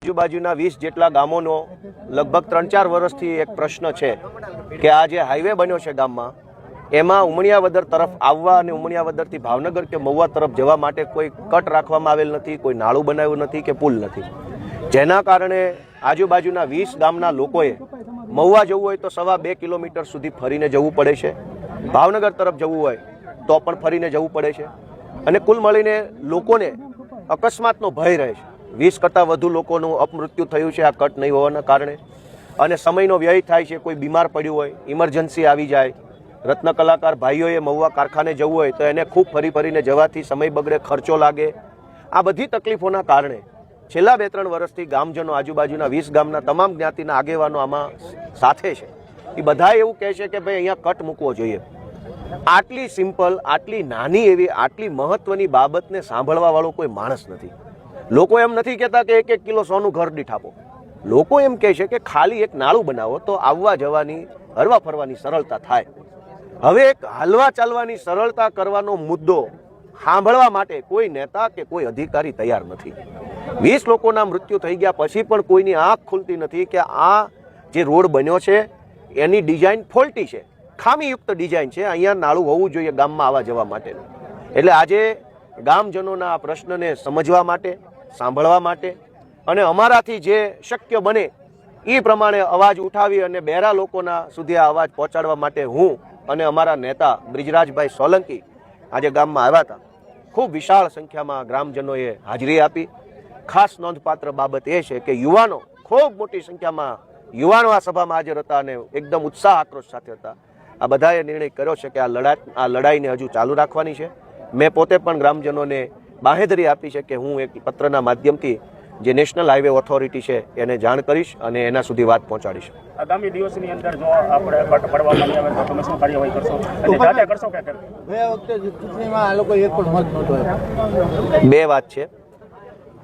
આજુબાજુના 20 જેટલા ગામોનો લગભગ 3-4 વર્ષથી એક પ્રશ્ન છે કે આ જે હાઈવે બન્યો છે ગામમાં, એમાં ઉમણિયાવદર તરફ આવવા અને ઉમણિયાવદરથી ભાવનગર કે મહુવા તરફ જવા માટે કોઈ કટ રાખવામાં આવેલ નથી, કોઈ નાળું બનાવ્યું નથી કે પુલ નથી, જેના કારણે આજુબાજુના 20 ગામના લોકોએ મહુવા જવું હોય તો 2.5 કિલોમીટર સુધી ફરીને જવું પડે છે, ભાવનગર તરફ જવું હોય તો પણ ફરીને જવું પડે છે, અને કુલ મળીને લોકોને અકસ્માતનો ભય રહે છે. 20 કરતાં વધુ લોકોનું અપમૃત્યુ થયું છે આ કટ નહીં હોવાના કારણે, અને સમયનો વ્યય થાય છે. કોઈ બીમાર પડ્યું હોય, ઇમરજન્સી આવી જાય, રત્ન કલાકાર ભાઈઓએ મહુવા કારખાને જવું હોય તો એને ખૂબ ફરીને જવાથી સમય બગડે, ખર્ચો લાગે. આ બધી તકલીફોના કારણે છેલ્લા 2-3 વર્ષથી ગામજનો, આજુબાજુના 20 ગામના તમામ જ્ઞાતિના આગેવાનો આમાં સાથે છે. એ બધા એવું કહે છે કે ભાઈ અહીંયા કટ મૂકવો જોઈએ. આટલી સિમ્પલ, આટલી નાની એવી, આટલી મહત્વની બાબતને સાંભળવા વાળો કોઈ માણસ નથી. લોકો એમ નથી કહેતા કે 1-1 કિલો સોનું ઘર દીઠ આપો. લોકો એમ કહે છે કે ખાલી એક નાળું બનાવો તો આવવા જવાની, હરવા ફરવાની સરળતા થાય. હવે એક હાલવા ચાલવાની સરળતા કરવાનો મુદ્દો સાંભળવા માટે કોઈ નેતા કે કોઈ અધિકારી તૈયાર નથી. 20 લોકોના મૃત્યુ થઈ ગયા પછી પણ કોઈની આંખ ખુલતી નથી કે આ જે રોડ બન્યો છે એની ડિઝાઇન ફોલ્ટી છે, ખામીયુક્ત ડિઝાઇન છે. અહીંયા નાળું હોવું જોઈએ ગામમાં આવવા જવા માટે. એટલે આજે ગામજનોના આ પ્રશ્નને સમજવા માટે, સાંભળવા માટે અને અમારાથી જે શક્ય બને એ પ્રમાણે અવાજ ઉઠાવી અને બહેરા લોકોના સુધી આ અવાજ પહોંચાડવા માટે હું અને અમારા નેતા બ્રિજરાજભાઈ સોલંકી આજે ગામમાં આવ્યા હતા. ખૂબ વિશાળ સંખ્યામાં ગ્રામજનોએ હાજરી આપી. ખાસ નોંધપાત્ર બાબત એ છે કે યુવાનો, ખૂબ મોટી સંખ્યામાં યુવાનો આ સભામાં હાજર હતા અને એકદમ ઉત્સાહ આક્રોશ સાથે હતા. આ બધાએ નિર્ણય કર્યો છે કે આ લડાઈને હજુ ચાલુ રાખવાની છે. મેં પોતે પણ ગ્રામજનોને બાંહેધરી આપી છે કે હું એક પત્રના માધ્યમથી જે નેશનલ હાઈવે ઓથોરિટી છે એને જાણ કરીશ અને એના સુધી વાત પહોંચાડીશ. આગામી દિવસની અંદર જો આપણે કટ પડવામાં આવે તો તમે શું કાર્યવાહી કરશો અને જાતે કરશો કે ગયા વખતે ચૂંટણીમાં આ લોકો એક પણ મત નહોતો આપ્યો? બે વાત છે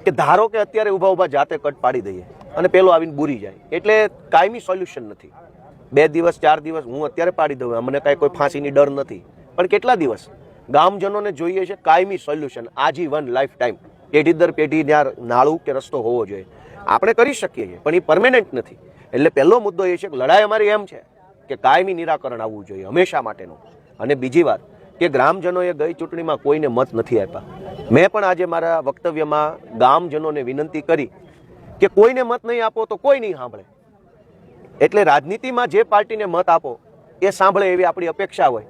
કે ધારો કે અત્યારે ઊભા જાતે કટ પાડી દઈએ અને પેલો આવીને બુરી જાય, એટલે કાયમી સોલ્યુશન નથી. 2 દિવસ 4 દિવસ હું અત્યારે પાડી દઉં, મને કાંઈ કોઈ ફાંસીની ડર નથી, પણ કેટલા દિવસ? ગામજનોને જોઈએ છે કાયમી સોલ્યુશન, આજીવન, લાઈફ ટાઈમ, પેઢી દર પેઢી ત્યાં નાળું કે રસ્તો હોવો જોઈએ. આપણે કરી શકીએ છીએ પણ એ પરમેનન્ટ નથી. એટલે પહેલો મુદ્દો એ છે કે લડાઈ અમારી એમ છે કે કાયમી નિરાકરણ આવવું જોઈએ હંમેશા માટેનું. અને બીજી વાત કે ગ્રામજનોએ ગઈ ચૂંટણીમાં કોઈને મત નથી આપ્યા. મેં પણ આજે મારા વક્તવ્યમાં ગામજનોને વિનંતી કરી કે કોઈને મત નહીં આપો તો કોઈ નહીં સાંભળે. એટલે રાજનીતિમાં જે પાર્ટીને મત આપો એ સાંભળે એવી આપણી અપેક્ષા હોય.